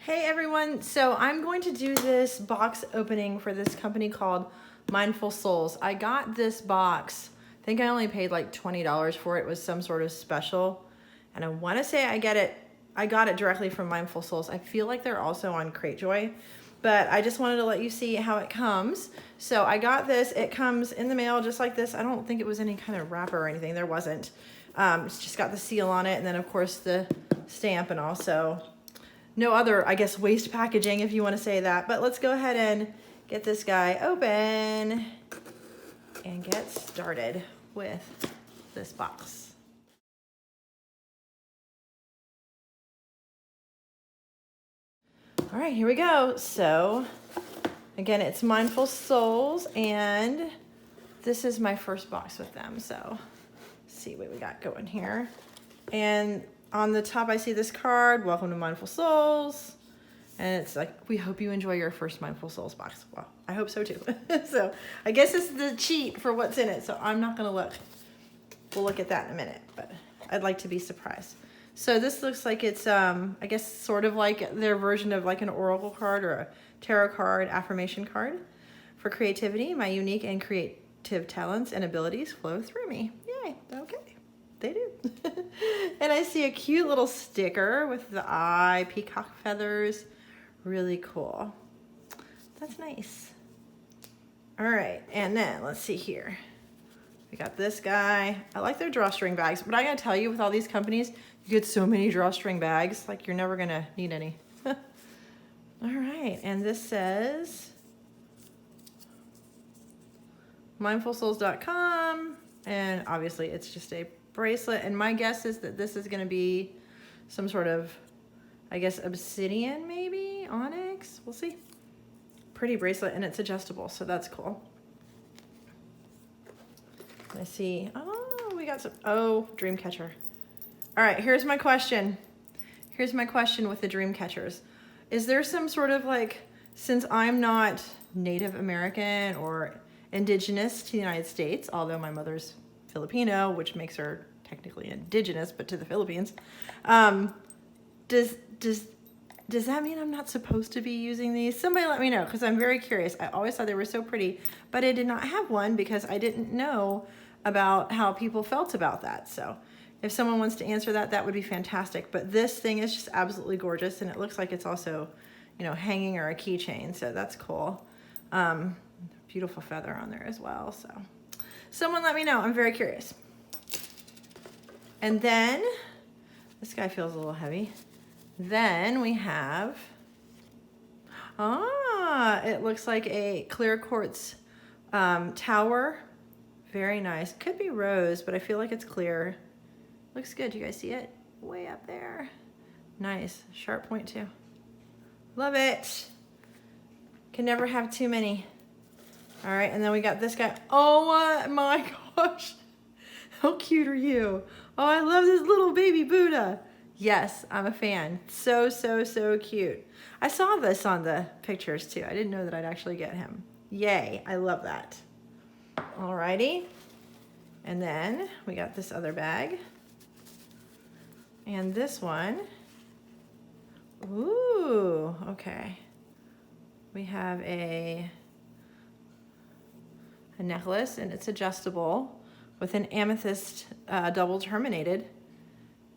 Hey everyone, so I'm going to do this box opening for this company called Mindful Souls. I got this box, I think I only paid like $20 for it. It was some sort of special. And I want to say I got it directly from Mindful Souls. I feel like they're also on Cratejoy, but I just wanted to let you see how it comes. So I got this, it comes in the mail just like this. I don't think it was any kind of wrapper or anything, there wasn't. It's just got the seal on it and then of course the stamp and also no other, I guess, waste packaging, if you want to say that. But let's go ahead and get this guy open and get started with this box. All right, here we go. So again, it's Mindful Souls, and this is my first box with them. So let's see what we got going here. And on the top, I see this card, welcome to Mindful Souls. And it's like, we hope you enjoy your first Mindful Souls box. Well, I hope so too. So I guess this is the cheat for what's in it. So I'm not gonna look. We'll look at that in a minute, but I'd like to be surprised. So this looks like it's, I guess, sort of like their version of like an oracle card or a tarot card, affirmation card. For creativity, my unique and creative talents and abilities flow through me. Yay, okay. They do. And I see a cute little sticker with the eye, peacock feathers. Really cool. That's nice. All right, and then let's see here. We got this guy. I like their drawstring bags, but I gotta tell you, with all these companies, you get so many drawstring bags, like you're never gonna need any. All right, and this says mindfulsouls.com, and obviously it's just a bracelet, and my guess is that this is going to be some sort of, I guess, obsidian, maybe onyx. We'll see. Pretty bracelet, and it's adjustable, so that's cool. I see, oh, we got some, oh, dream catcher. All right, here's my question. Here's my question with the dream catchers. Is there some sort of like, since I'm not Native American or indigenous to the United States, although my mother's Filipino, which makes her technically indigenous, but to the Philippines. Does that mean I'm not supposed to be using these? Somebody let me know, because I'm very curious. I always thought they were so pretty, but I did not have one because I didn't know about how people felt about that. So if someone wants to answer that, that would be fantastic. But this thing is just absolutely gorgeous, and it looks like it's also, you know, hanging or a keychain, so that's cool. Beautiful feather on there as well, so. Someone let me know, I'm very curious. And then, this guy feels a little heavy. Then we have, it looks like a clear quartz tower. Very nice, could be rose, but I feel like it's clear. Looks good, you guys see it? Way up there. Nice, sharp point too. Love it. Can never have too many. All right, and then we got this guy. Oh my gosh, how cute are you? Oh, I love this little baby Buddha. Yes, I'm a fan. So, so, so cute. I saw this on the pictures too. I didn't know that I'd actually get him. Yay, I love that. Alrighty, and then we got this other bag. And this one, ooh, okay. We have a necklace, and it's adjustable with an amethyst, double terminated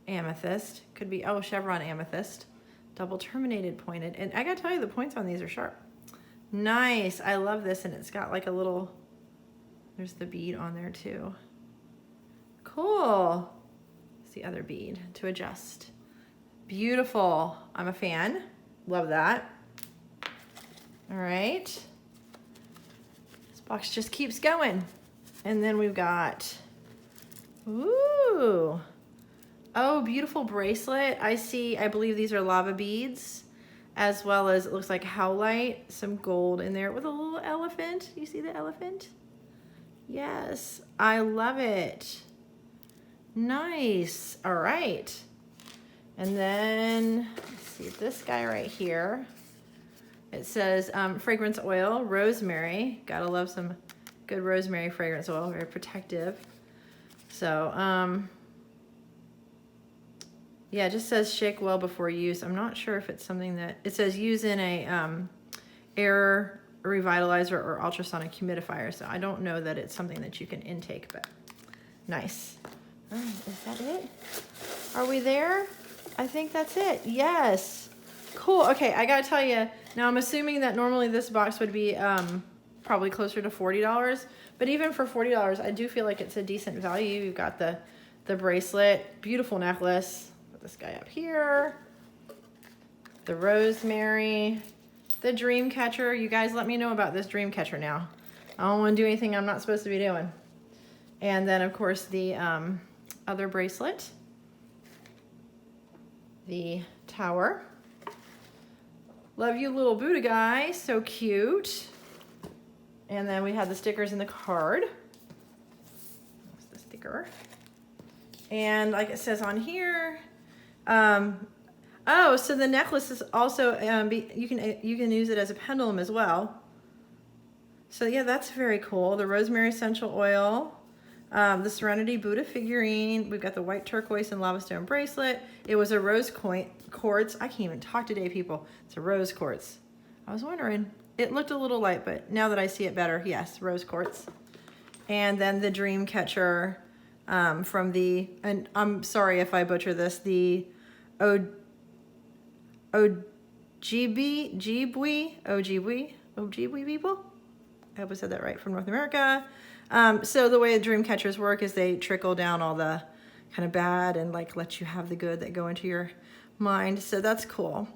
amethyst. Could be, oh, chevron amethyst, double terminated pointed. And I gotta tell you, the points on these are sharp. Nice, I love this, and it's got like a little, there's the bead on there too. Cool. It's the other bead to adjust. Beautiful, I'm a fan, love that. All right. Box just keeps going. And then we've got, ooh, oh, beautiful bracelet. I see, I believe these are lava beads, as well as it looks like howlite, some gold in there with a little elephant. You see the elephant? Yes, I love it. Nice, all right. And then, let's see, this guy right here. It says fragrance oil, rosemary. Gotta love some good rosemary fragrance oil, very protective. So Yeah, it just says shake well before use. I'm not sure if it's something that, it says use in a air revitalizer or ultrasonic humidifier. So I don't know that it's something that you can intake, but nice. Is that it? Are we there? I think that's it. Yes. Cool. Okay, I gotta tell you, now I'm assuming that normally this box would be probably closer to $40, but even for $40, I do feel like it's a decent value. You've got the bracelet, beautiful necklace. Put this guy up here. The rosemary, the dream catcher. You guys let me know about this dream catcher now. I don't want to do anything I'm not supposed to be doing. And then of course the other bracelet, the tower. Love you, little Buddha guy, so cute. And then we have the stickers in the card. That's the sticker. And like it says on here, oh, so the necklace is also, you can use it as a pendulum as well. So yeah, that's very cool. The rosemary essential oil, the Serenity Buddha figurine. We've got the white turquoise and lava stone bracelet. It was a rose quartz. I can't even talk today, people. It's a rose quartz. I was wondering. It looked a little light, but now that I see it better, yes, rose quartz. And then the dream catcher from the, and I'm sorry if I butcher this, the Ojibwe people. I hope I said that right, from North America. So the way the dream catchers work is they trickle down all the kind of bad and like let you have the good that go into your mind. So that's cool.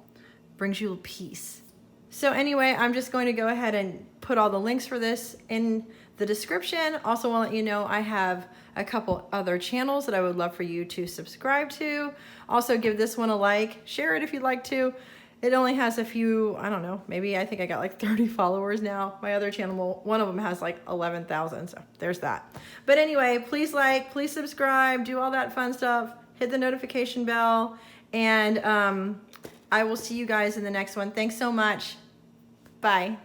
Brings you peace. So anyway, I'm just going to go ahead and put all the links for this in the description. Also want to let you know I have a couple other channels that I would love for you to subscribe to. Also give this one a like, share it if you'd like to. It only has a few, I don't know, maybe I think I got like 30 followers now. My other channel, one of them has like 11,000, so there's that. But anyway, please like, please subscribe, do all that fun stuff, hit the notification bell, and I will see you guys in the next one. Thanks so much. Bye.